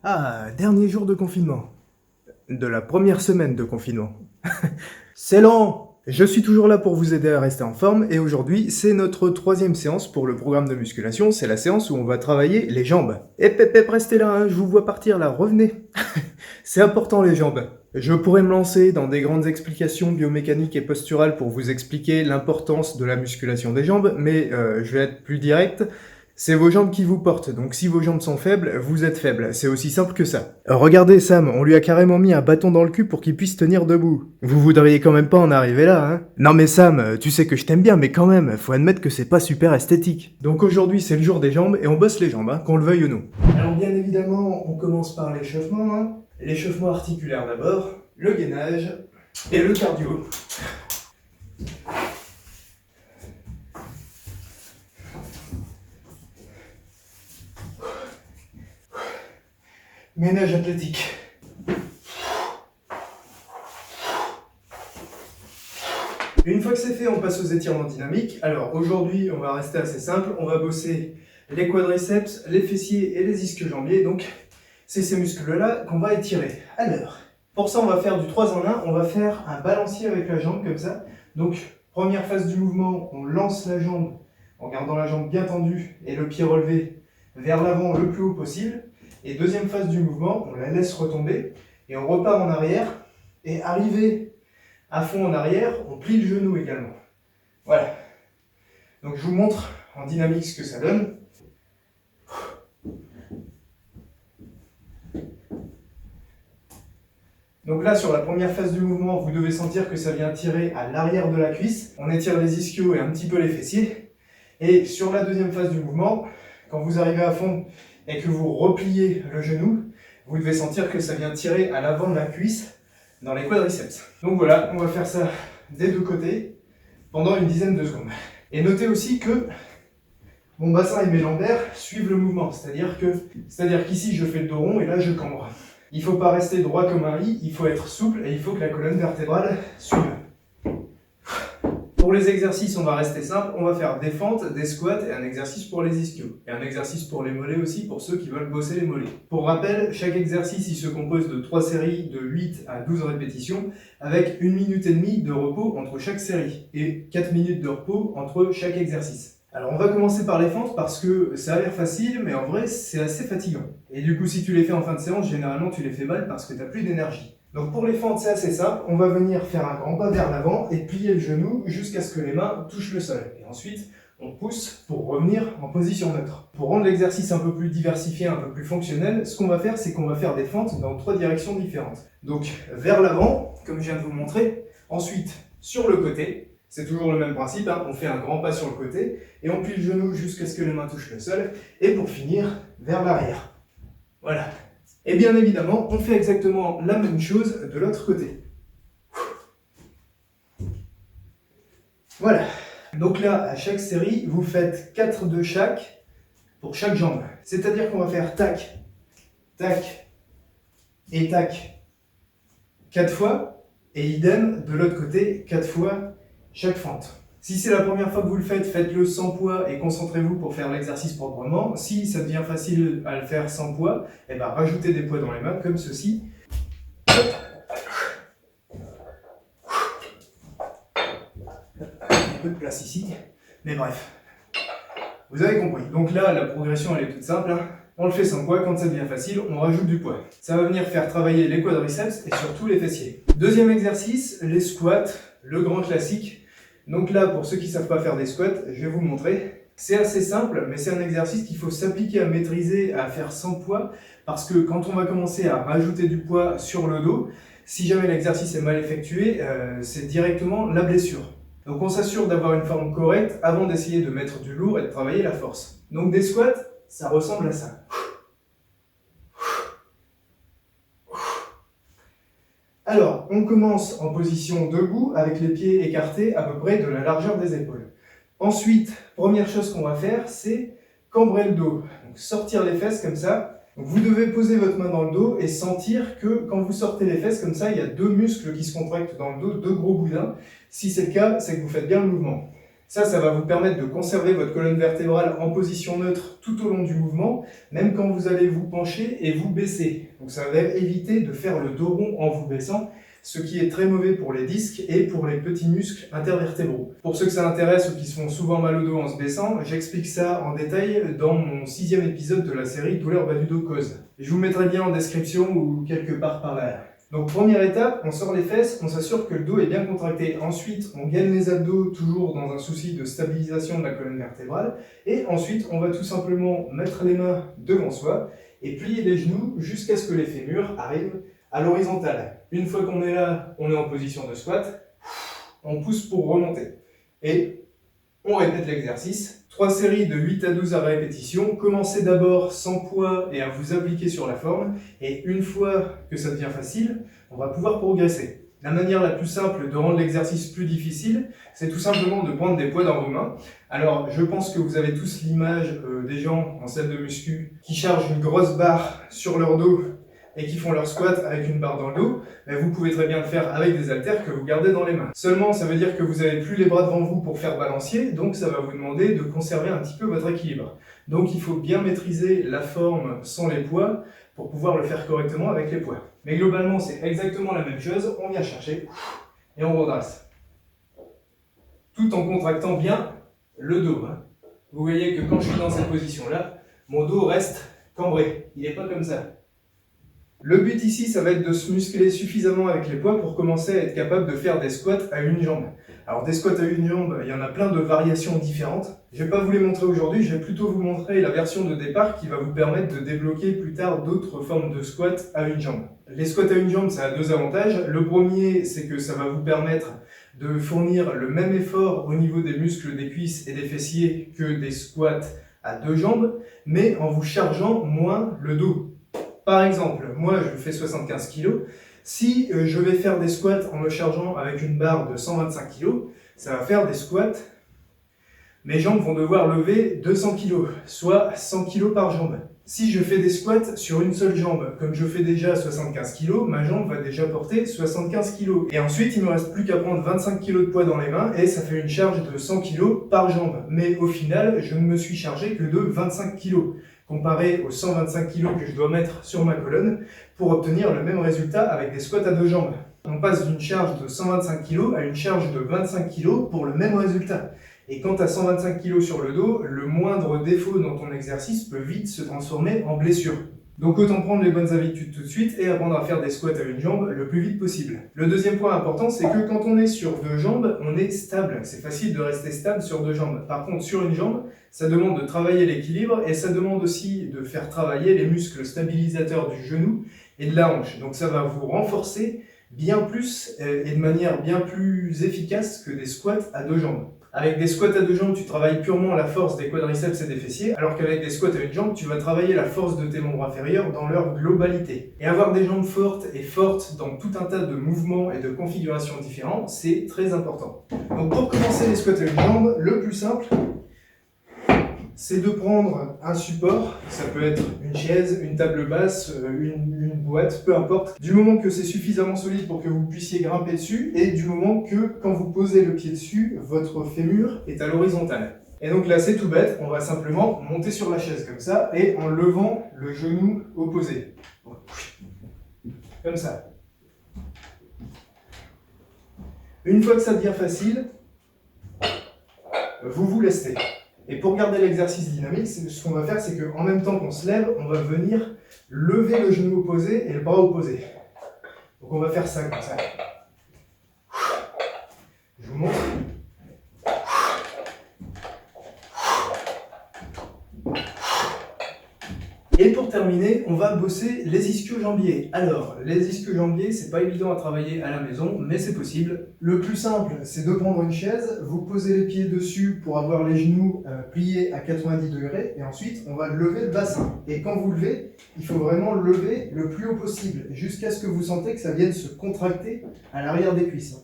Ah, dernier jour de confinement. De la première semaine de confinement. C'est long! Je suis toujours là pour vous aider à rester en forme et aujourd'hui c'est notre troisième séance pour le programme de musculation, c'est la séance où on va travailler les jambes. Restez là, hein, je vous vois partir là, revenez. C'est important les jambes. Je pourrais me lancer dans des grandes explications biomécaniques et posturales pour vous expliquer l'importance de la musculation des jambes, mais je vais être plus direct. C'est vos jambes qui vous portent, donc si vos jambes sont faibles, vous êtes faible. C'est aussi simple que ça. Regardez Sam, on lui a carrément mis un bâton dans le cul pour qu'il puisse tenir debout. Vous voudriez quand même pas en arriver là, hein? Non mais Sam, tu sais que je t'aime bien, mais quand même, faut admettre que c'est pas super esthétique. Donc aujourd'hui c'est le jour des jambes et on bosse les jambes, hein, qu'on le veuille ou non. Alors bien évidemment, on commence par l'échauffement, hein. L'échauffement articulaire d'abord, le gainage et le cardio. Ménage athlétique. Une fois que c'est fait, on passe aux étirements dynamiques. Alors aujourd'hui, on va rester assez simple. On va bosser les quadriceps, les fessiers et les ischio-jambiers. Donc c'est ces muscles-là qu'on va étirer. Alors, pour ça, on va faire du 3 en 1. On va faire un balancier avec la jambe comme ça. Donc première phase du mouvement, on lance la jambe en gardant la jambe bien tendue et le pied relevé vers l'avant le plus haut possible. Et deuxième phase du mouvement, on la laisse retomber et on repart en arrière. Et arrivé à fond en arrière, on plie le genou également. Voilà. Donc je vous montre en dynamique ce que ça donne. Donc là, sur la première phase du mouvement, vous devez sentir que ça vient tirer à l'arrière de la cuisse. On étire les ischios et un petit peu les fessiers. Et sur la deuxième phase du mouvement, quand vous arrivez à fond et que vous repliez le genou, vous devez sentir que ça vient tirer à l'avant de la cuisse dans les quadriceps. Donc voilà, on va faire ça des deux côtés pendant une dizaine de secondes. Et notez aussi que mon bassin et mes lombaires suivent le mouvement, c'est-à-dire qu'ici je fais le dos rond et là je cambre. Il ne faut pas rester droit comme un i, il faut être souple et il faut que la colonne vertébrale suive. Pour les exercices, on va rester simple, on va faire des fentes, des squats et un exercice pour les ischios. Et un exercice pour les mollets aussi, pour ceux qui veulent bosser les mollets. Pour rappel, chaque exercice il se compose de 3 séries de 8 à 12 répétitions, avec 1 minute et demie de repos entre chaque série, et 4 minutes de repos entre chaque exercice. Alors on va commencer par les fentes parce que ça a l'air facile, mais en vrai c'est assez fatigant. Et du coup si tu les fais en fin de séance, généralement tu les fais mal parce que tu n'as plus d'énergie. Donc pour les fentes, c'est assez simple, on va venir faire un grand pas vers l'avant et plier le genou jusqu'à ce que les mains touchent le sol. Et ensuite, on pousse pour revenir en position neutre. Pour rendre l'exercice un peu plus diversifié, un peu plus fonctionnel, ce qu'on va faire, c'est qu'on va faire des fentes dans 3 directions différentes. Donc vers l'avant, comme je viens de vous montrer, ensuite sur le côté, c'est toujours le même principe, hein, on fait un grand pas sur le côté et on plie le genou jusqu'à ce que les mains touchent le sol et pour finir, vers l'arrière. Voilà. Et bien évidemment, on fait exactement la même chose de l'autre côté. Voilà. Donc là, à chaque série, vous faites 4 de chaque pour chaque jambe. C'est-à-dire qu'on va faire tac, tac et tac 4 fois, et idem de l'autre côté, 4 fois chaque fente. Si c'est la première fois que vous le faites, faites-le sans poids et concentrez-vous pour faire l'exercice proprement. Si ça devient facile à le faire sans poids, eh ben, rajoutez des poids dans les mains comme ceci. Un peu de place ici, mais bref. Vous avez compris. Donc là, la progression elle est toute simple. On le fait sans poids, quand ça devient facile, on rajoute du poids. Ça va venir faire travailler les quadriceps et surtout les fessiers. Deuxième exercice, les squats, le grand classique. Donc là, pour ceux qui ne savent pas faire des squats, je vais vous montrer. C'est assez simple, mais c'est un exercice qu'il faut s'appliquer à maîtriser, à faire sans poids, parce que quand on va commencer à rajouter du poids sur le dos, si jamais l'exercice est mal effectué, c'est directement la blessure. Donc on s'assure d'avoir une forme correcte avant d'essayer de mettre du lourd et de travailler la force. Donc des squats, ça ressemble à ça. Alors, on commence en position debout avec les pieds écartés à peu près de la largeur des épaules. Ensuite, première chose qu'on va faire, c'est cambrer le dos. Donc, sortir les fesses comme ça. Donc, vous devez poser votre main dans le dos et sentir que quand vous sortez les fesses comme ça, il y a 2 muscles qui se contractent dans le dos, 2 gros boudins. Si c'est le cas, c'est que vous faites bien le mouvement. Ça va vous permettre de conserver votre colonne vertébrale en position neutre tout au long du mouvement, même quand vous allez vous pencher et vous baisser. Donc ça va éviter de faire le dos rond en vous baissant, ce qui est très mauvais pour les disques et pour les petits muscles intervertébraux. Pour ceux que ça intéresse ou qui se font souvent mal au dos en se baissant, j'explique ça en détail dans mon 6e épisode de la série Douleur bas du dos cause. Je vous mettrai le lien en description ou quelque part par là. Donc première étape, on sort les fesses, on s'assure que le dos est bien contracté. Ensuite, on gaine les abdos, toujours dans un souci de stabilisation de la colonne vertébrale. Et ensuite, on va tout simplement mettre les mains devant soi et plier les genoux jusqu'à ce que les fémurs arrivent à l'horizontale. Une fois qu'on est là, on est en position de squat, on pousse pour remonter. Et on répète l'exercice. 3 séries de 8 à 12 à répétition. Commencez d'abord sans poids et à vous appliquer sur la forme. Et une fois que ça devient facile, on va pouvoir progresser. La manière la plus simple de rendre l'exercice plus difficile, c'est tout simplement de prendre des poids dans vos mains. Alors, je pense que vous avez tous l'image des gens en salle de muscu qui chargent une grosse barre sur leur dos et qui font leur squat avec une barre dans le dos, mais vous pouvez très bien le faire avec des haltères que vous gardez dans les mains. Seulement, ça veut dire que vous n'avez plus les bras devant vous pour faire balancier, donc ça va vous demander de conserver un petit peu votre équilibre. Donc il faut bien maîtriser la forme sans les poids pour pouvoir le faire correctement avec les poids. Mais globalement, c'est exactement la même chose, on vient chercher et on redresse. Tout en contractant bien le dos. Vous voyez que quand je suis dans cette position-là, mon dos reste cambré, il n'est pas comme ça. Le but ici, ça va être de se muscler suffisamment avec les poids pour commencer à être capable de faire des squats à une jambe. Alors des squats à une jambe, il y en a plein de variations différentes. Je ne vais pas vous les montrer aujourd'hui, je vais plutôt vous montrer la version de départ qui va vous permettre de débloquer plus tard d'autres formes de squats à une jambe. Les squats à une jambe, ça a 2 avantages. Le premier, c'est que ça va vous permettre de fournir le même effort au niveau des muscles des cuisses et des fessiers que des squats à 2 jambes, mais en vous chargeant moins le dos. Par exemple, moi je fais 75 kg, si je vais faire des squats en me chargeant avec une barre de 125 kg, ça va faire des squats, mes jambes vont devoir lever 200 kg, soit 100 kg par jambe. Si je fais des squats sur une seule jambe, comme je fais déjà 75 kg, ma jambe va déjà porter 75 kg. Et ensuite, il ne me reste plus qu'à prendre 25 kg de poids dans les mains et ça fait une charge de 100 kg par jambe. Mais au final, je ne me suis chargé que de 25 kg. Comparé aux 125 kg que je dois mettre sur ma colonne pour obtenir le même résultat avec des squats à 2 jambes. On passe d'une charge de 125 kg à une charge de 25 kg pour le même résultat. Et quand tu as 125 kg sur le dos, le moindre défaut dans ton exercice peut vite se transformer en blessure. Donc autant prendre les bonnes habitudes tout de suite et apprendre à faire des squats à une jambe le plus vite possible. Le deuxième point important, c'est que quand on est sur 2 jambes, on est stable. C'est facile de rester stable sur 2 jambes. Par contre, sur une jambe, ça demande de travailler l'équilibre et ça demande aussi de faire travailler les muscles stabilisateurs du genou et de la hanche. Donc ça va vous renforcer bien plus et de manière bien plus efficace que des squats à 2 jambes. Avec des squats à 2 jambes, tu travailles purement la force des quadriceps et des fessiers, alors qu'avec des squats à une jambe, tu vas travailler la force de tes membres inférieurs dans leur globalité. Et avoir des jambes fortes et fortes dans tout un tas de mouvements et de configurations différents, c'est très important. Donc pour commencer les squats à une jambe, le plus simple, c'est de prendre un support, ça peut être une chaise, une table basse, une boîte, peu importe, du moment que c'est suffisamment solide pour que vous puissiez grimper dessus, et du moment que, quand vous posez le pied dessus, votre fémur est à l'horizontale. Et donc là, c'est tout bête, on va simplement monter sur la chaise comme ça, et en levant le genou opposé. Comme ça. Une fois que ça devient facile, vous vous lestez. Et pour garder l'exercice dynamique, ce qu'on va faire, c'est qu'en même temps qu'on se lève, on va venir lever le genou opposé et le bras opposé. Donc on va faire ça comme ça. Je vous montre. Et pour terminer, on va bosser les ischio-jambiers. Alors, les ischio-jambiers, c'est pas évident à travailler à la maison, mais c'est possible. Le plus simple, c'est de prendre une chaise, vous posez les pieds dessus pour avoir les genoux pliés à 90 degrés, et ensuite, on va lever le bassin. Et quand vous levez, il faut vraiment lever le plus haut possible, jusqu'à ce que vous sentez que ça vienne se contracter à l'arrière des cuisses.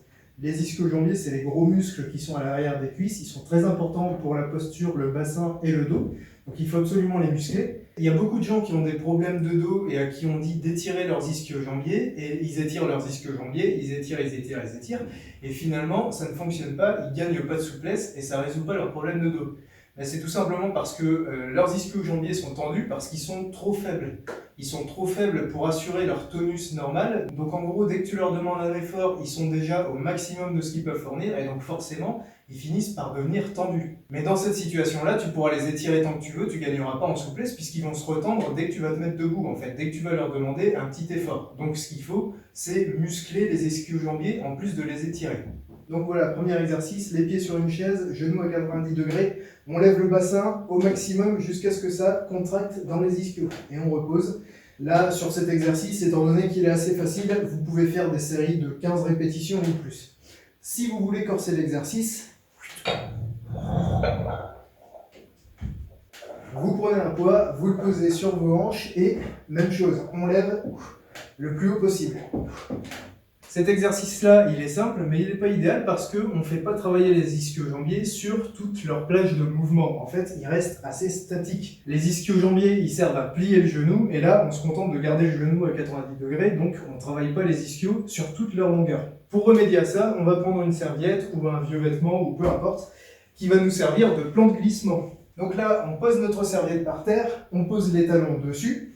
Les ischio-jambiers, c'est les gros muscles qui sont à l'arrière des cuisses, ils sont très importants pour la posture, le bassin et le dos, donc il faut absolument les muscler. Il y a beaucoup de gens qui ont des problèmes de dos et à qui on dit d'étirer leurs ischio-jambiers, et ils étirent leurs ischio-jambiers, ils étirent, et finalement ça ne fonctionne pas, ils gagnent pas de souplesse et ça ne résout pas leurs problèmes de dos. Mais c'est tout simplement parce que leurs ischio-jambiers sont tendus parce qu'ils sont trop faibles. Ils sont trop faibles pour assurer leur tonus normal. Donc en gros, dès que tu leur demandes un effort, ils sont déjà au maximum de ce qu'ils peuvent fournir et donc forcément, ils finissent par devenir tendus. Mais dans cette situation-là, tu pourras les étirer tant que tu veux, tu gagneras pas en souplesse puisqu'ils vont se retendre dès que tu vas te mettre debout en fait, dès que tu vas leur demander un petit effort. Donc ce qu'il faut, c'est muscler les ischio-jambiers en plus de les étirer. Donc voilà, premier exercice, les pieds sur une chaise, genoux à 90 degrés, on lève le bassin au maximum jusqu'à ce que ça contracte dans les ischios et on repose. Là, sur cet exercice, étant donné qu'il est assez facile, vous pouvez faire des séries de 15 répétitions ou plus. Si vous voulez corser l'exercice, vous prenez un poids, vous le posez sur vos hanches et même chose, on lève le plus haut possible. Cet exercice-là, il est simple, mais il n'est pas idéal parce qu'on ne fait pas travailler les ischio-jambiers sur toute leur plage de mouvement. En fait, ils restent assez statiques. Les ischio-jambiers, ils servent à plier le genou, et là, on se contente de garder le genou à 90 degrés, donc on ne travaille pas les ischios sur toute leur longueur. Pour remédier à ça, on va prendre une serviette ou un vieux vêtement, ou peu importe, qui va nous servir de plan de glissement. Donc là, on pose notre serviette par terre, on pose les talons dessus,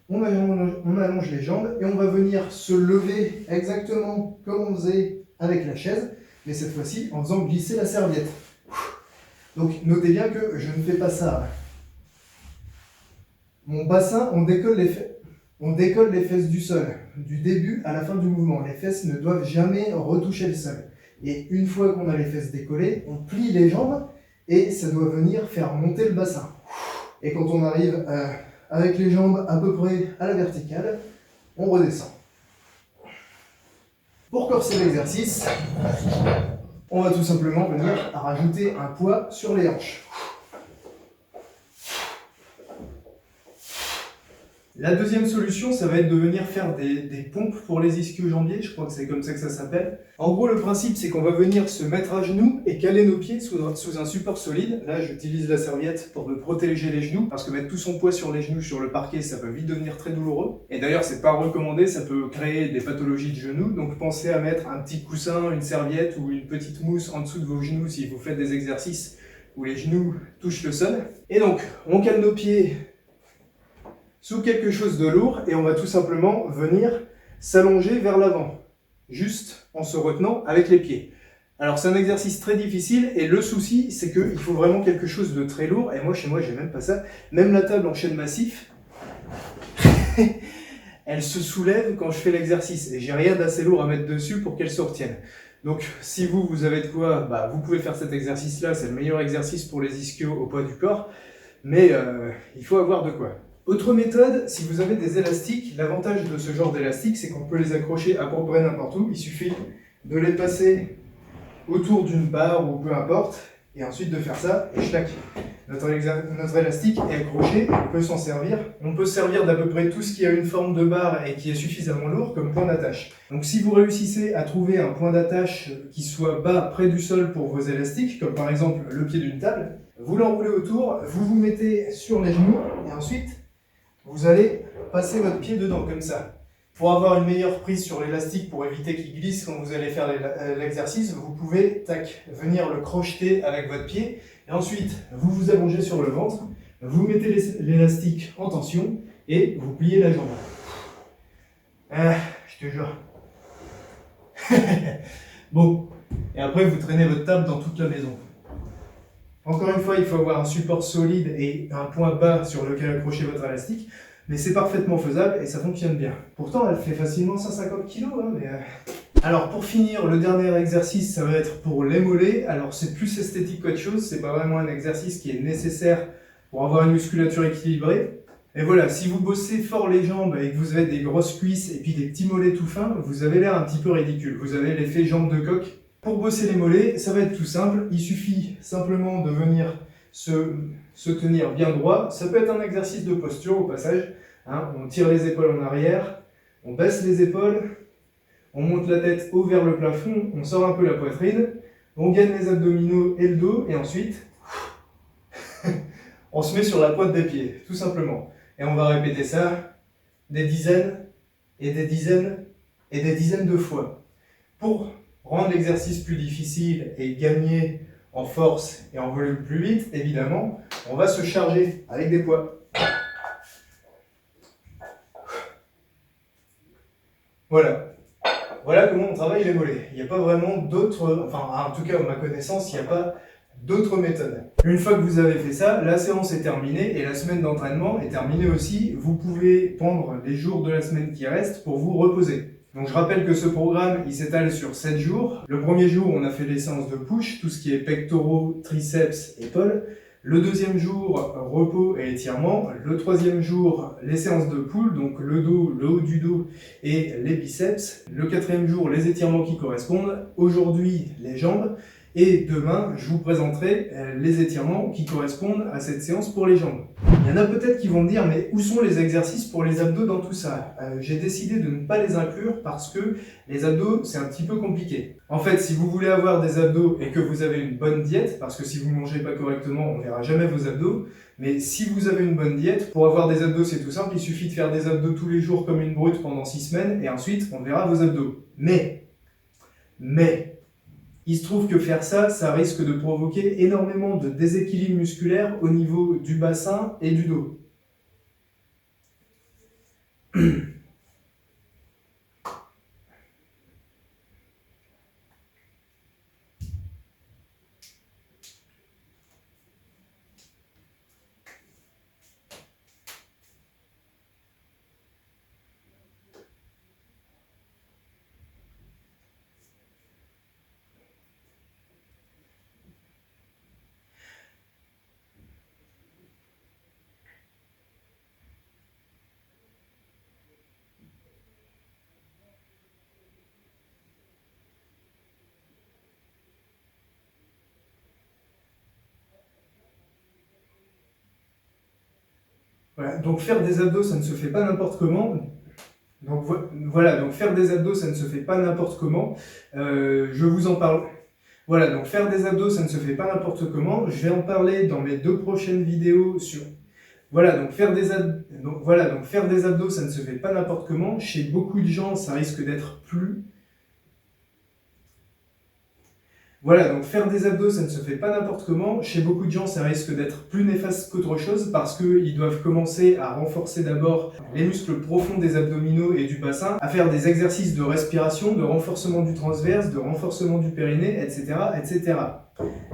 on allonge les jambes et on va venir se lever exactement comme on faisait avec la chaise, mais cette fois-ci en faisant glisser la serviette. Donc notez bien que je ne fais pas ça. Mon bassin, on décolle les fesses du sol, du début à la fin du mouvement. Les fesses ne doivent jamais retoucher le sol. Et une fois qu'on a les fesses décollées, on plie les jambes et ça doit venir faire monter le bassin. Et quand on arrive avec les jambes à peu près à la verticale, on redescend. Pour corser l'exercice, on va tout simplement venir rajouter un poids sur les hanches. La deuxième solution, ça va être de venir faire des pompes pour les ischio-jambiers, je crois que c'est comme ça que ça s'appelle. En gros, le principe, c'est qu'on va venir se mettre à genoux et caler nos pieds sous un support solide. Là, j'utilise la serviette pour me protéger les genoux, parce que mettre tout son poids sur les genoux, sur le parquet, ça peut vite devenir très douloureux. Et d'ailleurs, c'est pas recommandé, ça peut créer des pathologies de genoux, donc pensez à mettre un petit coussin, une serviette ou une petite mousse en dessous de vos genoux si vous faites des exercices où les genoux touchent le sol. Et donc, on cale nos pieds sous quelque chose de lourd et on va tout simplement venir s'allonger vers l'avant, juste en se retenant avec les pieds. Alors c'est un exercice très difficile et le souci c'est qu'il faut vraiment quelque chose de très lourd et moi chez moi j'ai même pas ça. Même la table en chêne massif, elle se soulève quand je fais l'exercice et j'ai rien d'assez lourd à mettre dessus pour qu'elle se retienne. Donc si vous avez de quoi, vous pouvez faire cet exercice là, c'est le meilleur exercice pour les ischios au poids du corps, mais il faut avoir de quoi. Autre méthode, si vous avez des élastiques, l'avantage de ce genre d'élastique, c'est qu'on peut les accrocher à peu près n'importe où. Il suffit de les passer autour d'une barre ou peu importe, et ensuite de faire ça, et chlac. Notre élastique est accroché, on peut s'en servir. On peut se servir d'à peu près tout ce qui a une forme de barre et qui est suffisamment lourd comme point d'attache. Donc si vous réussissez à trouver un point d'attache qui soit bas près du sol pour vos élastiques, comme par exemple le pied d'une table, vous l'enroulez autour, vous vous mettez sur les genoux, et ensuite vous allez passer votre pied dedans, comme ça. Pour avoir une meilleure prise sur l'élastique, pour éviter qu'il glisse quand vous allez faire l'exercice, vous pouvez venir le crocheter avec votre pied. Et ensuite, vous vous allongez sur le ventre, vous mettez l'élastique en tension et vous pliez la jambe. Je te jure. Bon, et après vous traînez votre table dans toute la maison. Encore une fois, il faut avoir un support solide et un point bas sur lequel accrocher votre élastique, mais c'est parfaitement faisable et ça fonctionne bien. Pourtant, elle fait facilement 150 kg, mais... Alors, pour finir, le dernier exercice, ça va être pour les mollets. Alors, c'est plus esthétique qu'autre chose, c'est pas vraiment un exercice qui est nécessaire pour avoir une musculature équilibrée. Et voilà, si vous bossez fort les jambes et que vous avez des grosses cuisses et puis des petits mollets tout fins, vous avez l'air un petit peu ridicule. Vous avez l'effet jambe de coq. Pour bosser les mollets, ça va être tout simple. Il suffit simplement de venir se tenir bien droit. Ça peut être un exercice de posture au passage. On tire les épaules en arrière, on baisse les épaules, on monte la tête haut vers le plafond, on sort un peu la poitrine, on gagne les abdominaux et le dos, et ensuite, on se met sur la pointe des pieds, tout simplement. Et on va répéter ça des dizaines et des dizaines et des dizaines de fois. Pour rendre l'exercice plus difficile et gagner en force et en volume plus vite, évidemment, on va se charger avec des poids. Voilà. Voilà comment on travaille les mollets. Il n'y a pas vraiment d'autres, enfin en tout cas à ma connaissance, il n'y a pas d'autres méthodes. Une fois que vous avez fait ça, la séance est terminée et la semaine d'entraînement est terminée aussi. Vous pouvez prendre les jours de la semaine qui restent pour vous reposer. Donc je rappelle que ce programme, il s'étale sur 7 jours. Le premier jour, on a fait les séances de push, tout ce qui est pectoraux, triceps, épaules. Le deuxième jour, repos et étirement. Le troisième jour, les séances de pull, donc le dos, le haut du dos et les biceps. Le quatrième jour, les étirements qui correspondent. Aujourd'hui, les jambes. Et demain, je vous présenterai les étirements qui correspondent à cette séance pour les jambes. Il y en a peut-être qui vont me dire, mais où sont les exercices pour les abdos dans tout ça? J'ai décidé de ne pas les inclure parce que les abdos, c'est un petit peu compliqué. En fait, si vous voulez avoir des abdos et que vous avez une bonne diète, parce que si vous ne mangez pas correctement, on ne verra jamais vos abdos, mais si vous avez une bonne diète, pour avoir des abdos, c'est tout simple, il suffit de faire des abdos tous les jours comme une brute pendant 6 semaines, et ensuite, on verra vos abdos. Mais, il se trouve que faire ça, ça risque de provoquer énormément de déséquilibre musculaire au niveau du bassin et du dos. Voilà, donc faire des abdos, ça ne se fait pas n'importe comment. Donc voilà, donc faire des abdos, ça ne se fait pas n'importe comment. Je vous en parle. Voilà, donc faire des abdos, ça ne se fait pas n'importe comment. Je vais en parler dans mes 2 prochaines vidéos sur... Voilà, donc faire des abdos, ça ne se fait pas n'importe comment. Chez beaucoup de gens, ça risque d'être plus... Voilà, donc faire des abdos, ça ne se fait pas n'importe comment. Chez beaucoup de gens, ça risque d'être plus néfaste qu'autre chose parce qu'ils doivent commencer à renforcer d'abord les muscles profonds des abdominaux et du bassin, à faire des exercices de respiration, de renforcement du transverse, de renforcement du périnée, etc., etc.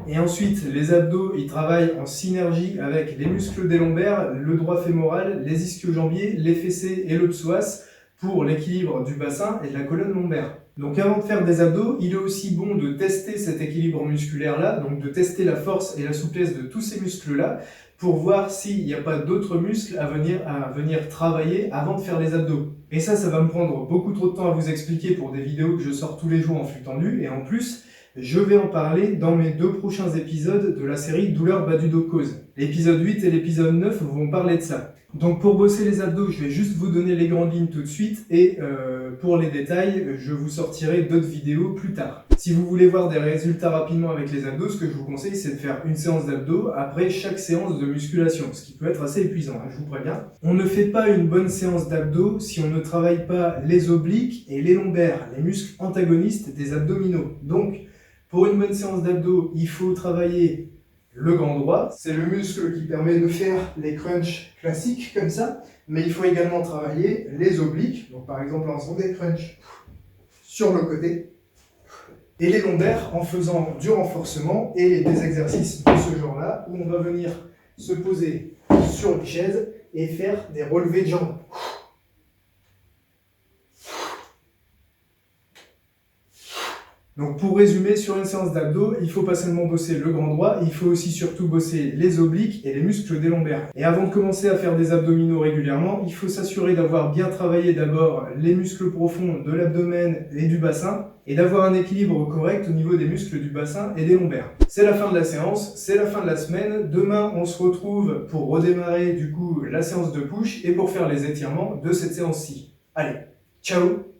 Et ensuite, les abdos, ils travaillent en synergie avec les muscles des lombaires, le droit fémoral, les ischio-jambiers, les fessiers et le psoas pour l'équilibre du bassin et de la colonne lombaire. Donc avant de faire des abdos, il est aussi bon de tester cet équilibre musculaire-là, donc de tester la force et la souplesse de tous ces muscles-là, pour voir s'il n'y a pas d'autres muscles à venir travailler avant de faire les abdos. Et ça va me prendre beaucoup trop de temps à vous expliquer pour des vidéos que je sors tous les jours en flux tendu, et en plus, je vais en parler dans mes 2 prochains épisodes de la série Douleur bas du dos cause. L'épisode 8 et l'épisode 9 vont parler de ça. Donc pour bosser les abdos, je vais juste vous donner les grandes lignes tout de suite et pour les détails, je vous sortirai d'autres vidéos plus tard. Si vous voulez voir des résultats rapidement avec les abdos, ce que je vous conseille, c'est de faire une séance d'abdos après chaque séance de musculation, ce qui peut être assez épuisant, hein, je vous préviens. On ne fait pas une bonne séance d'abdos si on ne travaille pas les obliques et les lombaires, les muscles antagonistes des abdominaux. Donc, pour une bonne séance d'abdos, il faut travailler le grand droit. C'est le muscle qui permet de faire les crunchs classiques comme ça, mais il faut également travailler les obliques, donc par exemple en faisant des crunchs sur le côté, et les lombaires en faisant du renforcement et des exercices de ce genre-là, où on va venir se poser sur une chaise et faire des relevés de jambes. Donc pour résumer, sur une séance d'abdos, il ne faut pas seulement bosser le grand droit, il faut aussi surtout bosser les obliques et les muscles des lombaires. Et avant de commencer à faire des abdominaux régulièrement, il faut s'assurer d'avoir bien travaillé d'abord les muscles profonds de l'abdomen et du bassin, et d'avoir un équilibre correct au niveau des muscles du bassin et des lombaires. C'est la fin de la séance, c'est la fin de la semaine. Demain, on se retrouve pour redémarrer du coup la séance de push et pour faire les étirements de cette séance-ci. Allez, ciao!